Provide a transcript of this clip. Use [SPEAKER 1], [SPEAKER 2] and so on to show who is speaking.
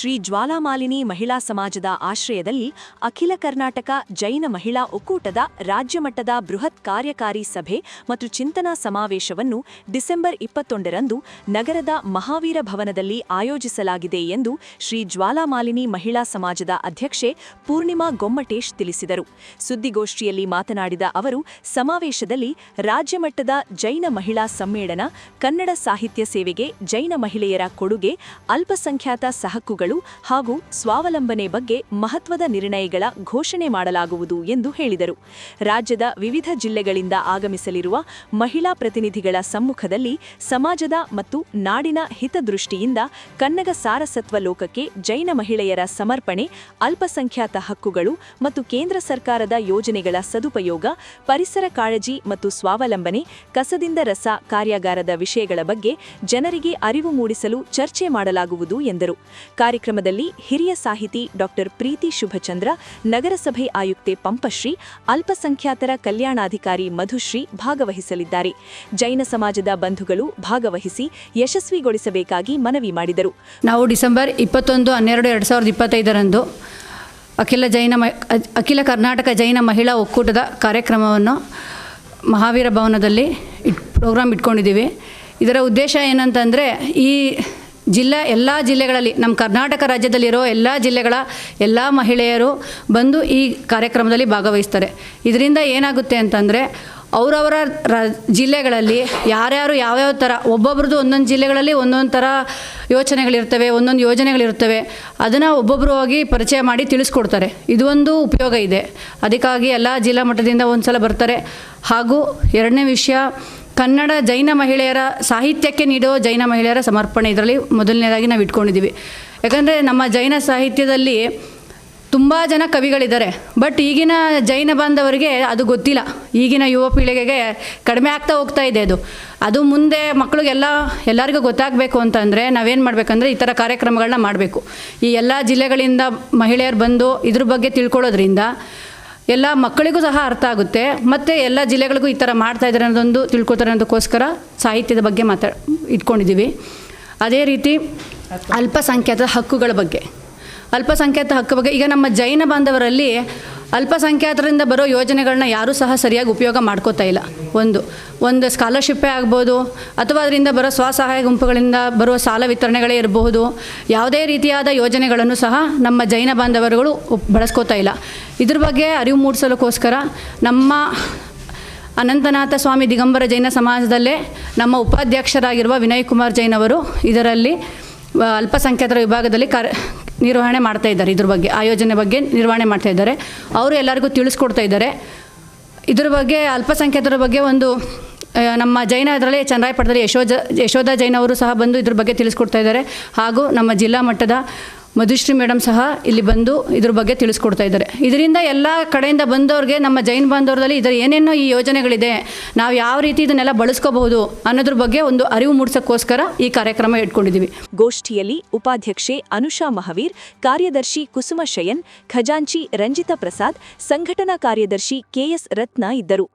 [SPEAKER 1] ಶ್ರೀ ಜ್ವಾಲಾಮಾಲಿನಿ ಮಹಿಳಾ ಸಮಾಜದ ಆಶ್ರಯದಲ್ಲಿ ಅಖಿಲ ಕರ್ನಾಟಕ ಜೈನ ಮಹಿಳಾ ಒಕ್ಕೂಟದ ರಾಜ್ಯಮಟ್ಟದ ಬೃಹತ್ ಕಾರ್ಯಕಾರಿ ಸಭೆ ಮತ್ತು ಚಿಂತನಾ ಸಮಾವೇಶವನ್ನು ಡಿಸೆಂಬರ್ 21ರಂದು ನಗರದ ಮಹಾವೀರ ಭವನದಲ್ಲಿ ಆಯೋಜಿಸಲಾಗಿದೆ ಎಂದು ಶ್ರೀ ಜ್ವಾಲಾಮಾಲಿನಿ ಮಹಿಳಾ ಸಮಾಜದ ಅಧ್ಯಕ್ಷೆ ಪೂರ್ಣಿಮಾ ಗೊಮ್ಮಟೇಶ್ ತಿಳಿಸಿದರು. ಸುದ್ದಿಗೋಷ್ಠಿಯಲ್ಲಿ ಮಾತನಾಡಿದ ಅವರು, ಸಮಾವೇಶದಲ್ಲಿ ರಾಜ್ಯಮಟ್ಟದ ಜೈನ ಮಹಿಳಾ ಸಮ್ಮೇಳನ, ಕನ್ನಡ ಸಾಹಿತ್ಯ ಸೇವೆಗೆ ಜೈನ ಮಹಿಳೆಯರ ಕೊಡುಗೆ, ಅಲ್ಪಸಂಖ್ಯಾತ ಹಕ್ಕುಗಳು ಹಾಗೂ ಸ್ವಾವಲಂಬನೆ ಬಗ್ಗೆ ಮಹತ್ವದ ನಿರ್ಣಯಗಳ ಘೋಷಣೆ ಮಾಡಲಾಗುವುದು ಎಂದು ಹೇಳಿದರು. ರಾಜ್ಯದ ವಿವಿಧ ಜಿಲ್ಲೆಗಳಿಂದ ಆಗಮಿಸಲಿರುವ ಮಹಿಳಾ ಪ್ರತಿನಿಧಿಗಳ ಸಮ್ಮುಖದಲ್ಲಿ ಸಮಾಜದ ಮತ್ತು ನಾಡಿನ ಹಿತದೃಷ್ಟಿಯಿಂದ ಕನ್ನಡ ಸಾರಸತ್ವ ಲೋಕಕ್ಕೆ ಜೈನ ಮಹಿಳೆಯರ ಸಮರ್ಪಣೆ, ಅಲ್ಪಸಂಖ್ಯಾತ ಹಕ್ಕುಗಳು ಮತ್ತು ಕೇಂದ್ರ ಸರ್ಕಾರದ ಯೋಜನೆಗಳ ಸದುಪಯೋಗ, ಪರಿಸರ ಕಾಳಜಿ ಮತ್ತು ಸ್ವಾವಲಂಬನೆ, ಕಸದಿಂದ ರಸ ಕಾರ್ಯಾಗಾರದ ವಿಷಯಗಳ ಬಗ್ಗೆ ಜನರಿಗೆ ಅರಿವು ಮೂಡಿಸಲು ಚರ್ಚೆ ಮಾಡಲಾಗುವುದು ಎಂದರು. ಕಾರ್ಯಕ್ರಮದಲ್ಲಿ ಹಿರಿಯ ಸಾಹಿತಿ ಡಾ. ಪ್ರೀತಿ ಶುಭಚಂದ್ರ, ನಗರಸಭೆ ಆಯುಕ್ತೆ ಪಂಪಶ್ರೀ, ಅಲ್ಪಸಂಖ್ಯಾತರ ಕಲ್ಯಾಣಾಧಿಕಾರಿ ಮಧುಶ್ರೀ ಭಾಗವಹಿಸಲಿದ್ದಾರೆ. ಜೈನ ಸಮಾಜದ ಬಂಧುಗಳು ಭಾಗವಹಿಸಿ ಯಶಸ್ವಿಗೊಳಿಸಬೇಕಾಗಿ ಮನವಿ ಮಾಡಿದರು.
[SPEAKER 2] ನಾವು ಡಿಸೆಂಬರ್ 21-12-2025ರಂದು ಅಖಿಲ ಕರ್ನಾಟಕ ಜೈನ ಮಹಿಳಾ ಒಕ್ಕೂಟದ ಕಾರ್ಯಕ್ರಮವನ್ನು ಮಹಾವೀರ ಭವನದಲ್ಲಿ ಪ್ರೋಗ್ರಾಮ್ ಇಟ್ಕೊಂಡಿದ್ದೀವಿ. ಇದರ ಉದ್ದೇಶ ಏನಂತಂದರೆ, ಈ ಎಲ್ಲ ಜಿಲ್ಲೆಗಳಲ್ಲಿ, ನಮ್ಮ ಕರ್ನಾಟಕ ರಾಜ್ಯದಲ್ಲಿರೋ ಎಲ್ಲ ಜಿಲ್ಲೆಗಳ ಎಲ್ಲ ಮಹಿಳೆಯರು ಬಂದು ಈ ಕಾರ್ಯಕ್ರಮದಲ್ಲಿ ಭಾಗವಹಿಸ್ತಾರೆ. ಇದರಿಂದ ಏನಾಗುತ್ತೆ ಅಂತಂದರೆ, ಅವರವರ ಜಿಲ್ಲೆಗಳಲ್ಲಿ ಯಾರ್ಯಾರು ಯಾವ್ಯಾವ ಥರ, ಒಬ್ಬೊಬ್ರದ್ದು ಒಂದೊಂದು ಜಿಲ್ಲೆಗಳಲ್ಲಿ ಒಂದೊಂದು ಥರ ಯೋಚನೆಗಳಿರ್ತವೆ, ಒಂದೊಂದು ಯೋಜನೆಗಳಿರ್ತವೆ. ಅದನ್ನು ಒಬ್ಬೊಬ್ಬರು ಹೋಗಿ ಪರಿಚಯ ಮಾಡಿ ತಿಳಿಸ್ಕೊಡ್ತಾರೆ. ಇದು ಒಂದು ಉಪಯೋಗ ಇದೆ. ಅದಕ್ಕಾಗಿ ಎಲ್ಲ ಜಿಲ್ಲಾ ಮಟ್ಟದಿಂದ ಒಂದು ಸಲ ಬರ್ತಾರೆ. ಹಾಗೂ ಎರಡನೇ ವಿಷಯ, ಕನ್ನಡ ಜೈನ ಮಹಿಳೆಯರ ಸಾಹಿತ್ಯಕ್ಕೆ ನೀಡೋ ಜೈನ ಮಹಿಳೆಯರ ಸಮರ್ಪಣೆ ಇದರಲ್ಲಿ ಮೊದಲನೇದಾಗಿ ನಾವು ಇಟ್ಕೊಂಡಿದ್ದೀವಿ. ಯಾಕಂದರೆ ನಮ್ಮ ಜೈನ ಸಾಹಿತ್ಯದಲ್ಲಿ ತುಂಬ ಜನ ಕವಿಗಳಿದ್ದಾರೆ. ಬಟ್ ಈಗಿನ ಜೈನ ಬಾಂಧವರಿಗೆ ಅದು ಗೊತ್ತಿಲ್ಲ. ಈಗಿನ ಯುವ ಪೀಳಿಗೆಗೆ ಕಡಿಮೆ ಆಗ್ತಾ ಹೋಗ್ತಾ ಇದೆ. ಅದು ಮುಂದೆ ಎಲ್ಲರಿಗೂ ಗೊತ್ತಾಗಬೇಕು ಅಂತಂದರೆ ನಾವೇನು ಮಾಡಬೇಕಂದ್ರೆ, ಈ ಥರ ಕಾರ್ಯಕ್ರಮಗಳನ್ನ ಮಾಡಬೇಕು. ಈ ಎಲ್ಲ ಜಿಲ್ಲೆಗಳಿಂದ ಮಹಿಳೆಯರು ಬಂದು ಇದ್ರ ಬಗ್ಗೆ ತಿಳ್ಕೊಳ್ಳೋದ್ರಿಂದ ಎಲ್ಲ ಮಕ್ಕಳಿಗೂ ಸಹ ಅರ್ಥ ಆಗುತ್ತೆ, ಮತ್ತು ಎಲ್ಲ ಜಿಲ್ಲೆಗಳಿಗೂ ಈ ಥರ ಮಾಡ್ತಾಯಿದ್ದಾರೆ ಅನ್ನೋದೊಂದು ತಿಳ್ಕೊತಾರೆ ಅನ್ನೋದಕ್ಕೋಸ್ಕರ ಸಾಹಿತ್ಯದ ಬಗ್ಗೆ ಇಟ್ಕೊಂಡಿದ್ದೀವಿ. ಅದೇ ರೀತಿ ಅಲ್ಪಸಂಖ್ಯಾತ ಹಕ್ಕುಗಳ ಬಗ್ಗೆ ಈಗ ನಮ್ಮ ಜೈನ ಬಾಂಧವರಲ್ಲಿ ಅಲ್ಪಸಂಖ್ಯಾತರಿಂದ ಬರೋ ಯೋಜನೆಗಳನ್ನ ಯಾರೂ ಸಹ ಸರಿಯಾಗಿ ಉಪಯೋಗ ಮಾಡ್ಕೋತಾ ಇಲ್ಲ. ಒಂದು ಸ್ಕಾಲರ್ಶಿಪ್ಪೇ ಆಗ್ಬೋದು, ಅಥವಾ ಅದರಿಂದ ಬರೋ ಸ್ವಸಹಾಯ ಗುಂಪುಗಳಿಂದ ಬರುವ ಸಾಲ ವಿತರಣೆಗಳೇ ಇರಬಹುದು. ಯಾವುದೇ ರೀತಿಯಾದ ಯೋಜನೆಗಳನ್ನು ಸಹ ನಮ್ಮ ಜೈನ ಬಾಂಧವರುಗಳು ಬಳಸ್ಕೋತಾ ಇಲ್ಲ. ಇದ್ರ ಬಗ್ಗೆ ಅರಿವು ಮೂಡಿಸಲಿಕ್ಕೋಸ್ಕರ ನಮ್ಮ ಅನಂತನಾಥ ಸ್ವಾಮಿ ದಿಗಂಬರ ಜೈನ ಸಮಾಜದಲ್ಲೇ ನಮ್ಮ ಉಪಾಧ್ಯಕ್ಷರಾಗಿರುವ ವಿನಯ್ ಕುಮಾರ್ ಜೈನ್ ಅವರು ಇದರಲ್ಲಿ ಅಲ್ಪಸಂಖ್ಯಾತರ ವಿಭಾಗದಲ್ಲಿ ನಿರ್ವಹಣೆ ಮಾಡ್ತಾ ಇದ್ದಾರೆ. ಇದ್ರ ಬಗ್ಗೆ ಆ ಯೋಜನೆ ಬಗ್ಗೆ ನಿರ್ವಹಣೆ ಮಾಡ್ತಾ ಇದ್ದಾರೆ. ಅವರು ಎಲ್ಲರಿಗೂ ತಿಳಿಸ್ಕೊಡ್ತಾ ಇದ್ದಾರೆ. ಇದ್ರ ಬಗ್ಗೆ ಅಲ್ಪಸಂಖ್ಯಾತರ ಬಗ್ಗೆ ನಮ್ಮ ಜೈನ ಇದರಲ್ಲಿ ಚನ್ನರಾಯಪಟ್ಟಣದಲ್ಲಿ ಯಶೋಧ ಜೈನ್ ಅವರು ಸಹ ಬಂದು ಇದ್ರ ಬಗ್ಗೆ ತಿಳಿಸ್ಕೊಡ್ತಾ ಇದ್ದಾರೆ. ಹಾಗೂ ನಮ್ಮ ಜಿಲ್ಲಾ ಮಟ್ಟದ ಮಧುಶ್ರೀ ಮೇಡಮ್ ಸಹ ಇಲ್ಲಿ ಬಂದು ಇದ್ರ ಬಗ್ಗೆ ತಿಳಿಸ್ಕೊಡ್ತಾ ಇದ್ದಾರೆ. ಇದರಿಂದ ಎಲ್ಲ ಕಡೆಯಿಂದ ಬಂದವ್ರಿಗೆ, ನಮ್ಮ ಜೈನ ಬಾಂಧವರಲ್ಲಿ ಇದರ ಏನೇನೋ ಈ ಯೋಜನೆಗಳಿದೆ, ನಾವು ಯಾವ ರೀತಿ ಇದನ್ನೆಲ್ಲ ಬಳಸ್ಕೋಬಹುದು ಅನ್ನೋದ್ರ ಬಗ್ಗೆ ಒಂದು ಅರಿವು ಮೂಡಿಸೋಕ್ಕೋಸ್ಕರ ಈ ಕಾರ್ಯಕ್ರಮ ಇಟ್ಕೊಂಡಿದ್ದೀವಿ.
[SPEAKER 1] ಗೋಷ್ಠಿಯಲ್ಲಿ ಉಪಾಧ್ಯಕ್ಷೆ ಅನುಷಾ ಮಹಾವೀರ್, ಕಾರ್ಯದರ್ಶಿ ಕುಸುಮ ಶಯನ್, ಖಜಾಂಚಿ ರಂಜಿತಾ ಪ್ರಸಾದ್, ಸಂಘಟನಾ ಕಾರ್ಯದರ್ಶಿ KS ರತ್ನ ಇದ್ದರು.